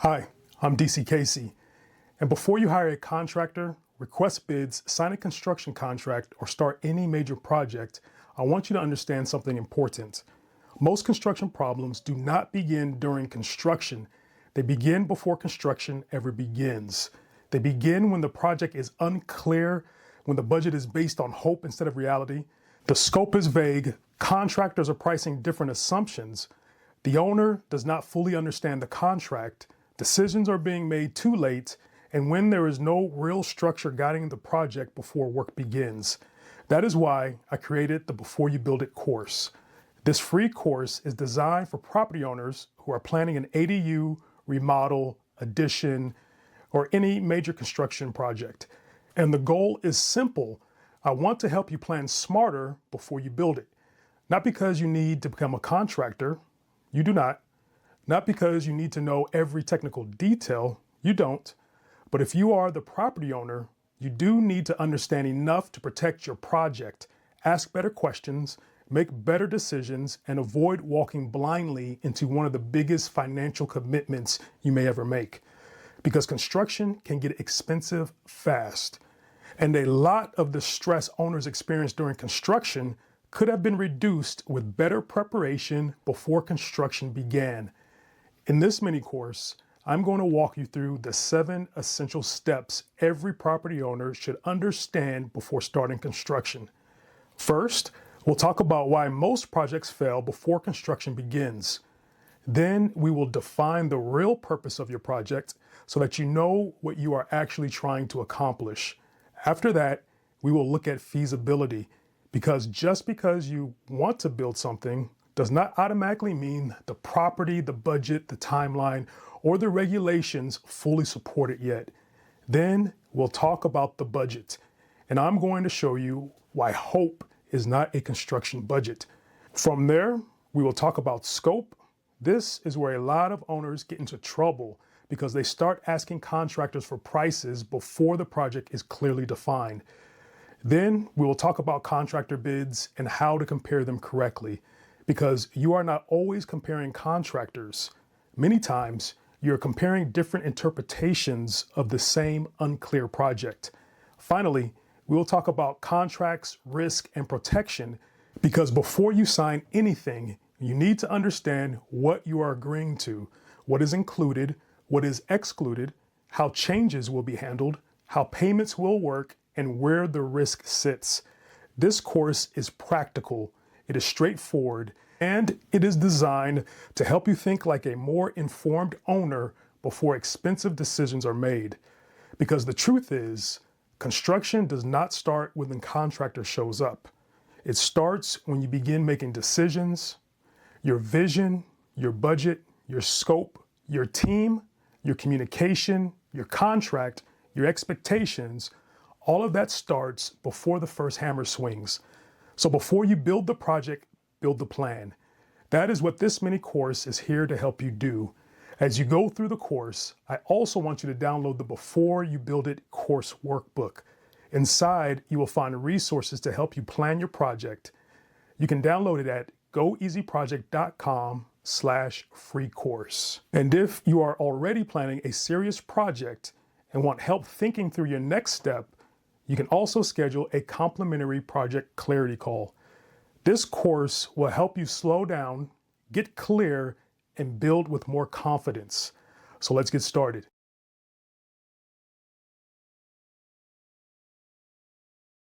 Hi, I'm DC Cayce, and before you hire a contractor, request bids, sign a construction contract, or start any major project, I want you to understand something important. Most construction problems do not begin during construction. They begin before construction ever begins. They begin when the project is unclear, when the budget is based on hope instead of reality, the scope is vague, contractors are pricing different assumptions, the owner does not fully understand the contract, decisions are being made too late, and when there is no real structure guiding the project before work begins. That is why I created the Before You Build It course. This free course is designed for property owners who are planning an ADU, remodel, addition, or any major construction project. And the goal is simple. I want to help you plan smarter before you build it. Not because you need to become a contractor, you do not. Not because you need to know every technical detail, you don't. But if you are the property owner, you do need to understand enough to protect your project, ask better questions, make better decisions, and avoid walking blindly into one of the biggest financial commitments you may ever make. Because construction can get expensive fast. And a lot of the stress owners experience during construction could have been reduced with better preparation before construction began. In this mini course, I'm going to walk you through the 7 essential steps every property owner should understand before starting construction. First, we'll talk about why most projects fail before construction begins. Then we will define the real purpose of your project so that you know what you are actually trying to accomplish. After that, we will look at feasibility, because just because you want to build something does not automatically mean the property, the budget, the timeline, or the regulations fully support it yet. Then we'll talk about the budget, and I'm going to show you why hope is not a construction budget. From there, we will talk about scope. This is where a lot of owners get into trouble because they start asking contractors for prices before the project is clearly defined. Then we will talk about contractor bids and how to compare them correctly, because you are not always comparing contractors. Many times, you're comparing different interpretations of the same unclear project. Finally, we will talk about contracts, risk, and protection, because before you sign anything, you need to understand what you are agreeing to, what is included, what is excluded, how changes will be handled, how payments will work, and where the risk sits. This course is practical, it is straightforward, and it is designed to help you think like a more informed owner before expensive decisions are made. Because the truth is, construction does not start when the contractor shows up. It starts when you begin making decisions. Your vision, your budget, your scope, your team, your communication, your contract, your expectations, all of that starts before the first hammer swings. So before you build the project, build the plan. That is what this mini course is here to help you do. As you go through the course, I also want you to download the Before You Build It course workbook. Inside, you will find resources to help you plan your project. You can download it at goeasyproject.com/free course. And if you are already planning a serious project and want help thinking through your next step, you can also schedule a complimentary project clarity call. This course will help you slow down, get clear, and build with more confidence. So let's get started.